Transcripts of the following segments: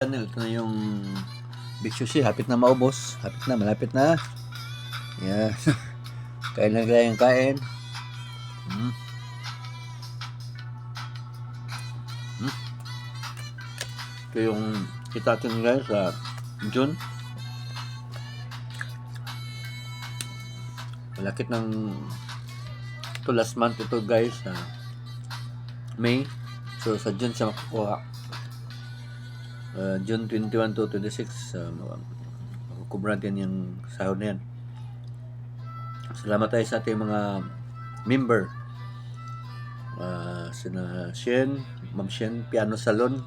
Ito na yung beef sushi, hapit na maubos, malapit na. Yan. Kain lang tayo yung kain. Ito yung kita natin guys sa June. Malakit ng ito last month ito guys sa May. So sa June siya makukuha. June 21 to 26 makukuha natin yung sahod na yan. Salamat tayo sa ating mga member. Sina Shen, Ma'am Shen Piano Salon,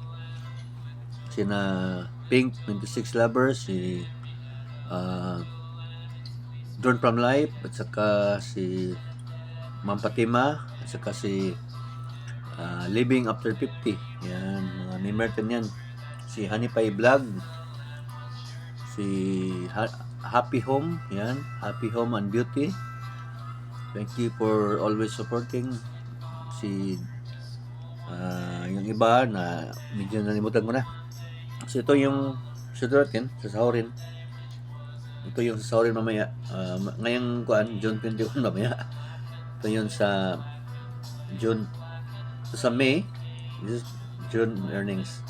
sina Pink 26 Lovers, si Drone from Life, at saka si Ma'am Fatima, at saka si Living After 50. Yan, mga member din yan. Si Honey Pie Vlog, si Happy Home, yan, Happy Home and Beauty. Thank you for always supporting. Si yung iba na medyo nalimutan ko na. So ito yung sudratin, sasahurin. Ito yung sasahurin mamaya. Ngayong kuan, June 21 mamaya. Ito yun sa June. So sa May, this is June earnings.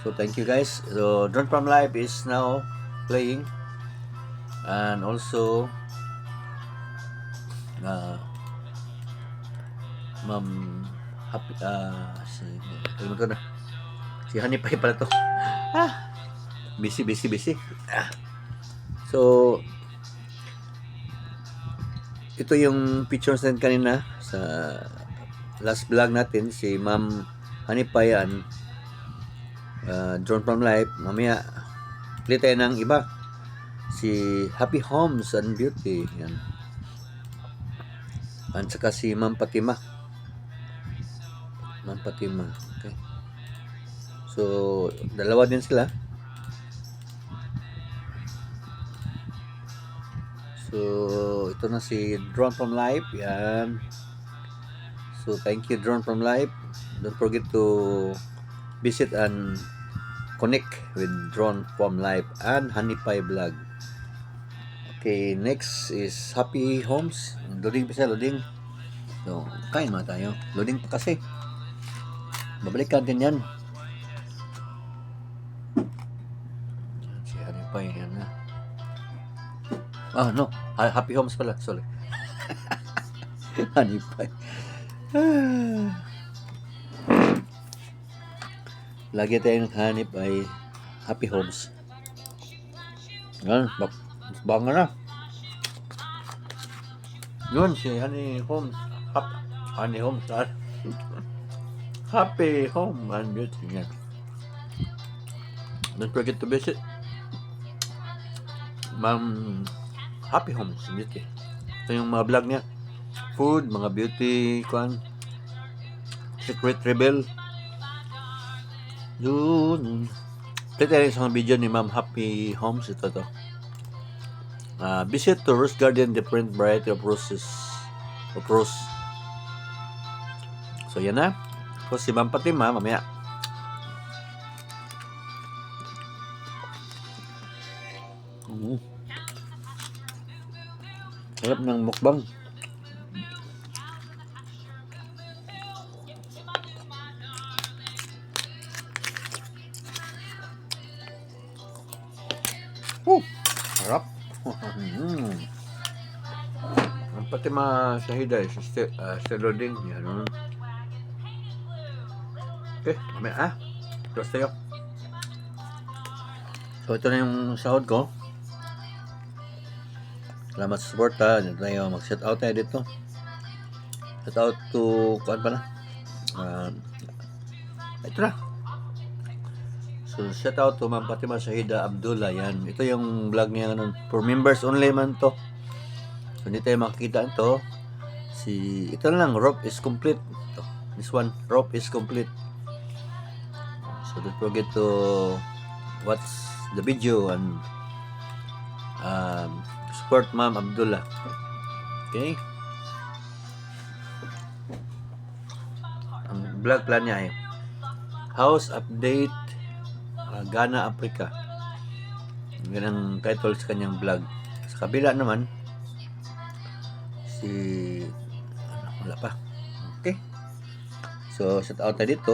So thank you guys. So Drone from Life is now playing. And also Ma'am Happy si Honey Pie pala to. Busy. So ito yung pictures natin kanina sa last vlog natin, si Ma'am Honey Pie and Drone from Life. Mamaya play tayo ng iba, si Happy Homes and Beauty, yan. At saka si Ma'am Fatima. Okay. So dalawa din sila. So ito na si Drone from Life, yan. So thank you Drone from Life. Don't forget to visit and connect with Drone from Life and Honey Pie Vlog. Okay, next is Happy Homes. Loading pa siya, loading. So, kain mga tayo. Loading pa kasi. Babalikan din yan. Si Honey Pie, yan na. No. Happy Homes pala. Sorry. Honey Pie. Lagi tayong Honey Pie. Happy Homes. Yan. Banga na. Yun si Honey Homes. Honey Homes. Happy Home and Beauty. Yan. Don't forget to visit Ma'am Happy Homes and Beauty. Ito yung mga vlog niya. Food, mga beauty, Secret Rebel. Yun. Ito tayo sa video ni Ma'am Happy Homes. Ito to. Visit to Rose Garden, different variety of roses. So yan na. Tapos si Ma'am Fatima mamaya. Sarap ng mukbang. Sarap. Ang Fatima Shahida sa loading. Yan. Okay, mamaya Tapos tayo. So ito na yung sahod ko. Salamat sa support ha. Dito tayo mag-shout out tayo dito. Shout out to kuan pala. Ito na. So shout out to Ma'am Fatima Shahida Abdullah. Yan. Ito yung vlog niya ganun. For members only man to. So hindi tayo makikita ito. Ito na lang. Rope is complete. Ito. This one. Rope is complete. So don't forget to watch the video and support Ma'am Abdullah. Okay. Ang vlog plan niya ay house update Ghana, Africa. Yan ang title sa kanyang vlog. Sa kabila naman, si... wala pa. Okay. So, shout out tayo dito.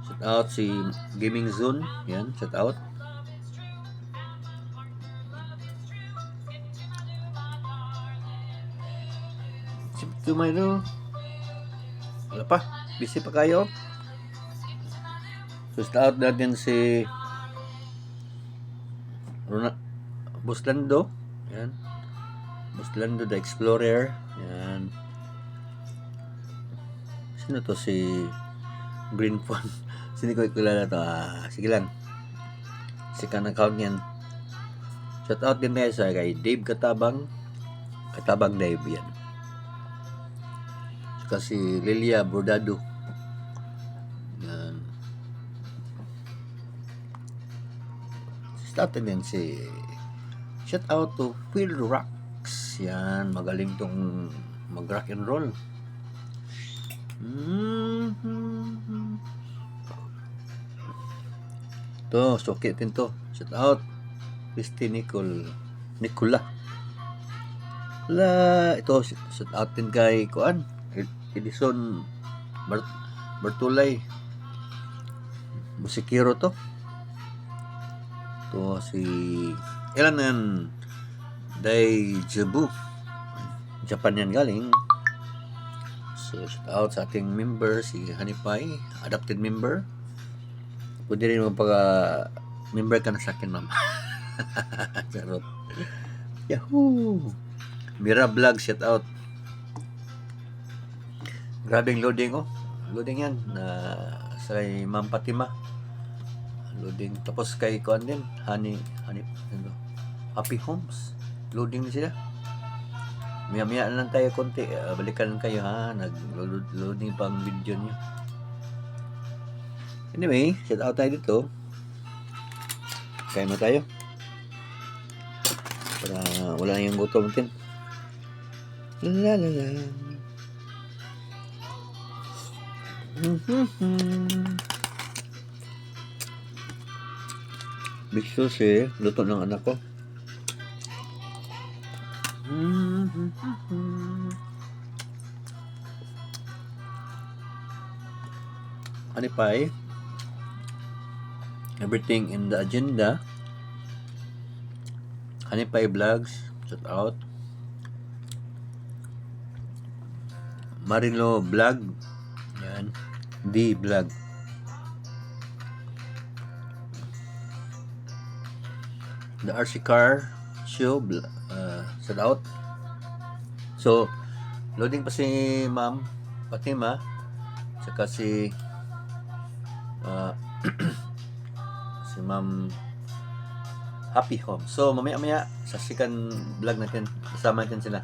Shout out si Gaming Zone. Yan, shout out. Si Tumayro. Wala pa. Busy pa kayo. So, shout out natin si Buslando. Yan. Buslando the Explorer. Yan. Sino to? Si Green Phone. Sino ko ikilala to? Sige lang. Si account yan. Shout out din tayo sa kay Dave Katabang. Katabang Dave yan. Saka si Lilia Bordado. Yan. Shout out din si shout out to Phil Rocks. Yan. Magaling tong mag rock and roll. To, suki din to. Shout out Christy Nicola. Ito, shout out din kay Kuan Edison Bartulay. Musikero to. To si ilan yan? Daijabu. Japan yan galing. So, shout out sa ating member, si Hanipay, adopted member. Pwede rin member ka na sa akin, ma'am. Charot. Yahoo! Mira Vlog, shout out. Grabing loading, oh. Loading yan. Sa Ma'am Fatima. Loading. Tapos kay Kuan din. Happy Homes. Loading din sila. Maya-maya lang tayo konti. Balikan kayo ha. Nag-loading pa ang video nyo. Anyway, shout out tayo dito. Kain na tayo. Para wala yung gutom natin. La la la. Big sauce luto ng anak ko. Hanipay. Everything in the agenda. Hanipay Vlogs. Shout out. Marino Vlog. Yan. D Vlog. The RC Car Show. Shout out. So, loading pa si Ma'am Fatima. Saka si si Ma'am Happy Home. So, mamaya-maya sa second vlog natin, kasama natin sila.